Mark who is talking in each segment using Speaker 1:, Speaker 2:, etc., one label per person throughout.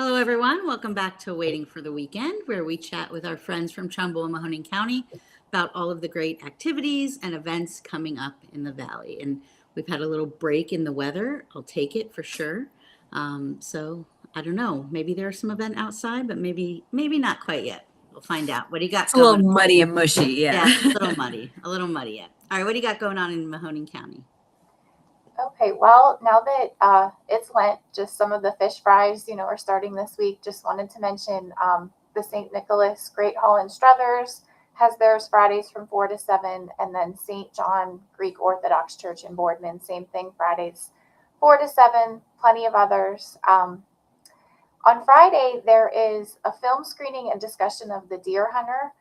Speaker 1: Hello, everyone. Welcome back to Waiting for the Weekend, where we chat with our friends from Trumbull and Mahoning County about all of the great activities and events coming up in the Valley. And we've had a little break in the weather. I'll take it for sure. So I don't know. Maybe there's some event outside, but maybe not quite yet. We'll find out. What do you got
Speaker 2: It's a
Speaker 1: going
Speaker 2: little
Speaker 1: on?
Speaker 2: muddy and mushy,
Speaker 1: Yeah,
Speaker 2: yeah.
Speaker 1: a little muddy yet. All right, what do you got going on in Mahoning County?
Speaker 3: Okay, well, now that it's Lent, just some of the fish fries, are starting this week. Just wanted to mention the St. Nicholas Great Hall in Struthers has theirs Fridays from 4 to 7, and then St. John Greek Orthodox Church in Boardman, same thing, Fridays 4 to 7, plenty of others. On Friday, there is a film screening and discussion of The Deer Hunter.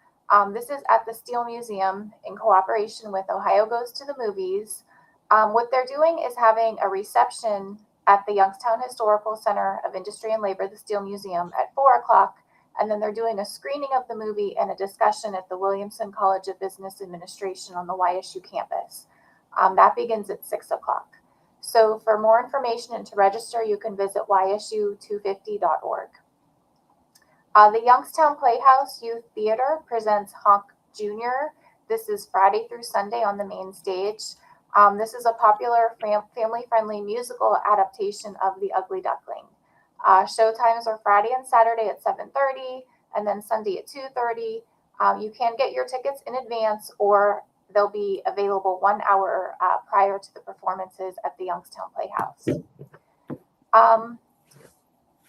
Speaker 3: This is at the Steel Museum in cooperation with Ohio Goes to the Movies. What they're doing is having a reception at the Youngstown Historical Center of Industry and Labor, the Steel Museum, at 4 o'clock. And then they're doing a screening of the movie and a discussion at the Williamson College of Business Administration on the YSU campus. That begins at 6 o'clock. So for more information and to register, you can visit ysu250.org. The Youngstown Playhouse Youth Theater presents Honk Jr. This is Friday through Sunday on the main stage. This is a popular family-friendly musical adaptation of The Ugly Duckling. Show times are Friday and Saturday at 7:30 and then Sunday at 2:30. You can get your tickets in advance, or they'll be available 1 hour prior to the performances at the Youngstown Playhouse.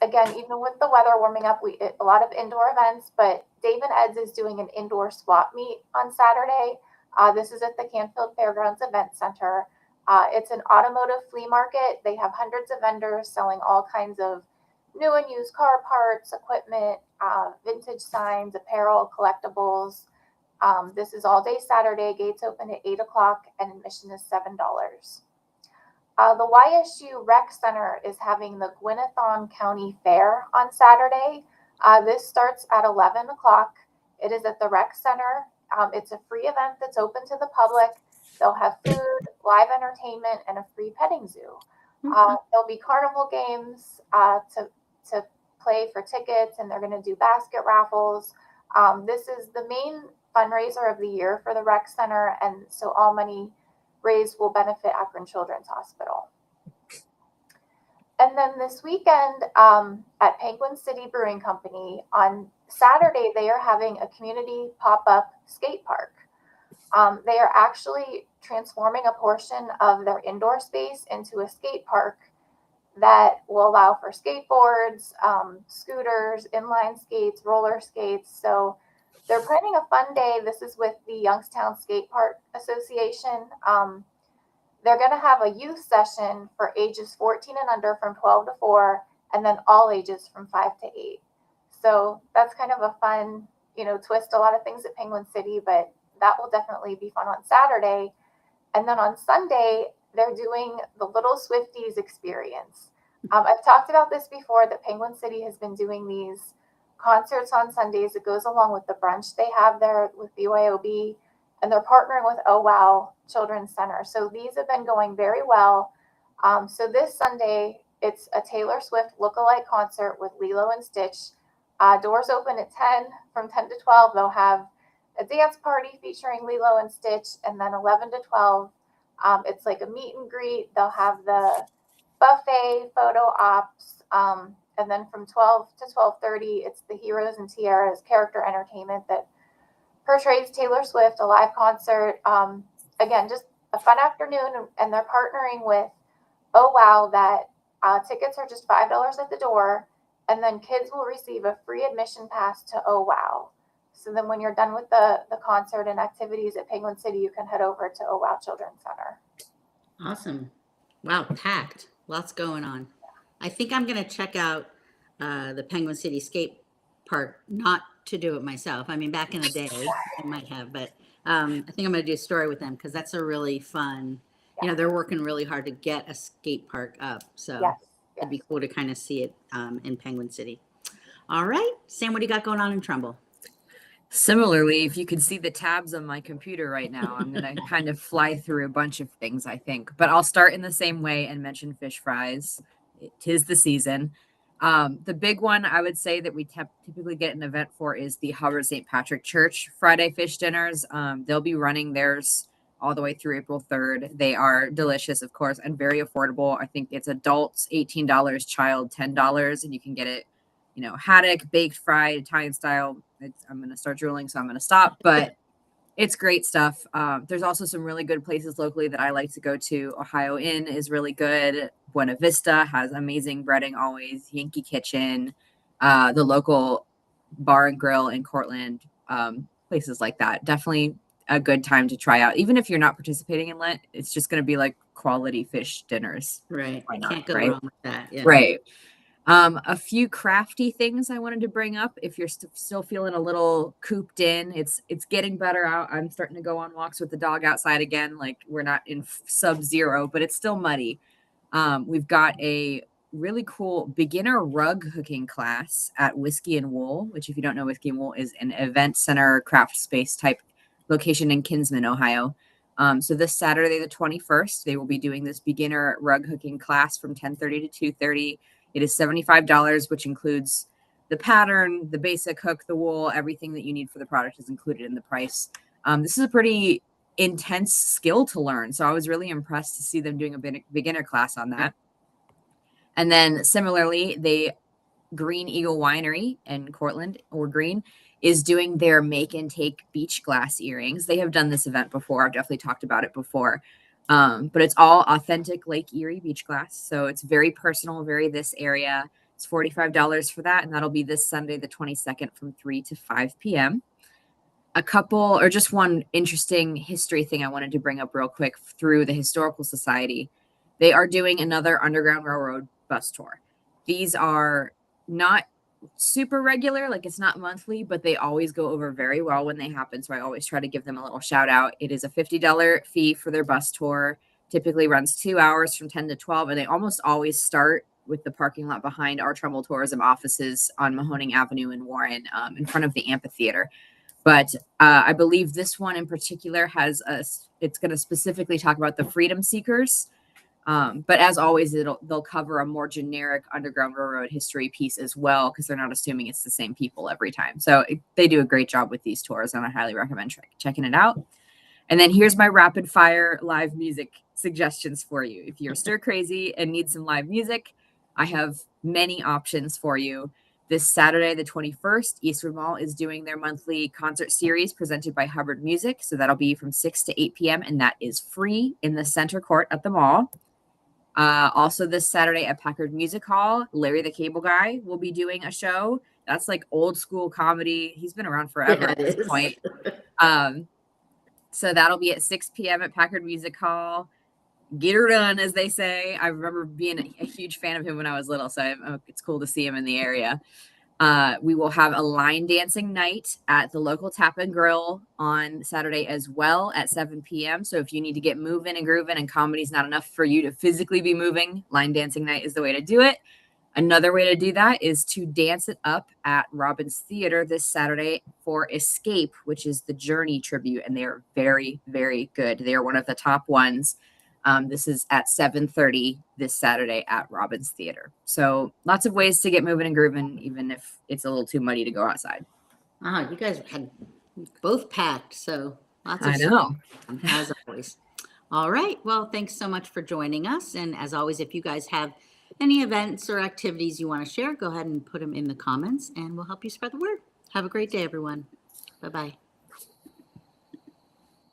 Speaker 3: Again, even with the weather warming up, a lot of indoor events, but Dave and Ed's is doing an indoor swap meet on Saturday. This is at the Canfield Fairgrounds Event Center. It's an automotive flea market. They have hundreds of vendors selling all kinds of new and used car parts, equipment, vintage signs, apparel, collectibles. This is all day Saturday. Gates open at 8 o'clock and admission is $7. The YSU Rec Center is having the Gwinnethon County Fair on Saturday. This starts at 11 o'clock. It is at the Rec Center. It's a free event that's open to the public. They'll have food, live entertainment, and a free petting zoo. There'll be carnival games to play for tickets, and they're going to do basket raffles. This is the main fundraiser of the year for the Rec Center, and so all money raised will benefit Akron Children's Hospital. And then this weekend at Penguin City Brewing Company, on Saturday, they are having a community pop-up skate park. They are actually transforming a portion of their indoor space into a skate park that will allow for skateboards, scooters, inline skates, roller skates. So they're planning a fun day. This is with the Youngstown Skate Park Association. They're going to have a youth session for ages 14 and under from 12 to 4, and then all ages from 5 to 8. So that's kind of a fun, twist a lot of things at Penguin City, but that will definitely be fun on Saturday. And then on Sunday, they're doing the Little Swifties experience. I've talked about this before, that Penguin City has been doing these concerts on Sundays. It goes along with the brunch they have there with BYOB, and they're partnering with Oh Wow Children's Center. So these have been going very well. So this Sunday, it's a Taylor Swift lookalike concert with Lilo and Stitch. Doors open at 10. From 10 to 12, they'll have a dance party featuring Lilo and Stitch, and then 11 to 12, it's like a meet and greet. They'll have the buffet, photo ops, and then from 12 to 12:30, it's the Heroes and Tiaras character entertainment that portrays Taylor Swift, a live concert. Again, just a fun afternoon, and they're partnering with Oh Wow, that tickets are just $5 at the door, and then kids will receive a free admission pass to Oh Wow. So then when you're done with the concert and activities at Penguin City, you can head over to Oh Wow Children's Center.
Speaker 1: Awesome. Wow, packed. Lots going on. I think I'm going to check out the Penguin City Skate Park, not to do it myself. I mean, back in the day, I might have, but I think I'm going to do a story with them because that's a really fun, they're working really hard to get a skate park up. So
Speaker 3: Yes.
Speaker 1: it'd be cool to kind of see it in Penguin City. All right. Sam, what do you got going on in Trumbull?
Speaker 2: Similarly, if you could see the tabs on my computer right now, I'm going to kind of fly through a bunch of things, I think. But I'll start in the same way and mention fish fries. 'Tis the season. The big one I would say that we typically get an event for is the Hubbard St. Patrick Church Friday fish dinners. They'll be running theirs all the way through April 3rd. They are delicious, of course, and very affordable. I think it's adults $18, child $10, and you can get it, haddock, baked, fried, Italian style. I'm going to start drooling, so I'm going to stop, but it's great stuff. There's also some really good places locally that I like to go to. Ohio Inn is really good. Buena Vista has amazing breading always. Yankee Kitchen, the local bar and grill in Cortland, places like that. Definitely a good time to try out. Even if you're not participating in Lent, it's just going to be like quality fish dinners.
Speaker 1: Right.
Speaker 2: Why not,
Speaker 1: Can't go
Speaker 2: right?
Speaker 1: wrong with that. Yeah.
Speaker 2: Right. A few crafty things I wanted to bring up. If you're still feeling a little cooped in, it's getting better out. I'm starting to go on walks with the dog outside again. Like, we're not in sub-zero, but it's still muddy. We've got a really cool beginner rug hooking class at Whiskey and Wool, which, if you don't know, Whiskey and Wool is an event center craft space type location in Kinsman, Ohio. So this Saturday, the 21st, they will be doing this beginner rug hooking class from 10:30 to 2:30. It is $75, which includes the pattern, the basic hook, the wool, everything that you need for the product is included in the price. This is a pretty intense skill to learn. So I was really impressed to see them doing a beginner class on that. And then similarly, the Green Eagle Winery in Cortland, or Green, is doing their make and take beach glass earrings. They have done this event before. I've definitely talked about it before. But it's all authentic Lake Erie beach glass. So it's very personal, very this area. It's $45 for that. And that'll be this Sunday, the 22nd from 3 to 5 p.m. A couple, or just one interesting history thing I wanted to bring up real quick through the Historical Society. They are doing another Underground Railroad bus tour. These are not super regular, like it's not monthly, but they always go over very well when they happen. So I always try to give them a little shout out. It is a $50 fee for their bus tour. Typically runs 2 hours from 10 to 12. And they almost always start with the parking lot behind our Trumbull Tourism offices on Mahoning Avenue in Warren, in front of the amphitheater. But I believe this one in particular it's going to specifically talk about the freedom seekers. But as always, they'll cover a more generic Underground Railroad history piece as well, because they're not assuming it's the same people every time. So they do a great job with these tours, and I highly recommend checking it out. And then here's my rapid fire live music suggestions for you. If you're stir crazy and need some live music, I have many options for you. This Saturday, the 21st, Eastwood Mall is doing their monthly concert series presented by Hubbard Music. So that'll be from 6 to 8 p.m. and that is free in the center court at the mall. Also this Saturday at Packard Music Hall, Larry the Cable Guy will be doing a show. That's like old school comedy. He's been around forever at this point. So that'll be at 6 p.m. at Packard Music Hall. Get her done, as they say. I remember being a huge fan of him when I was little, so it's cool to see him in the area. We will have a line dancing night at the local Tap and Grill on Saturday as well at 7 p.m. So if you need to get moving and grooving and comedy's not enough for you to physically be moving, line dancing night is the way to do it. Another way to do that is to dance it up at Robbins Theater this Saturday for Escape, which is the Journey tribute, and they are very, very good. They are one of the top ones. This is at 7:30 this Saturday at Robbins Theater. So lots of ways to get moving and grooving, even if it's a little too muddy to go outside.
Speaker 1: You guys had both packed, so lots of
Speaker 2: I know.
Speaker 1: stuff, as always. All right. Well, thanks so much for joining us. And as always, if you guys have any events or activities you want to share, go ahead and put them in the comments and we'll help you spread the word. Have a great day, everyone. Bye-bye.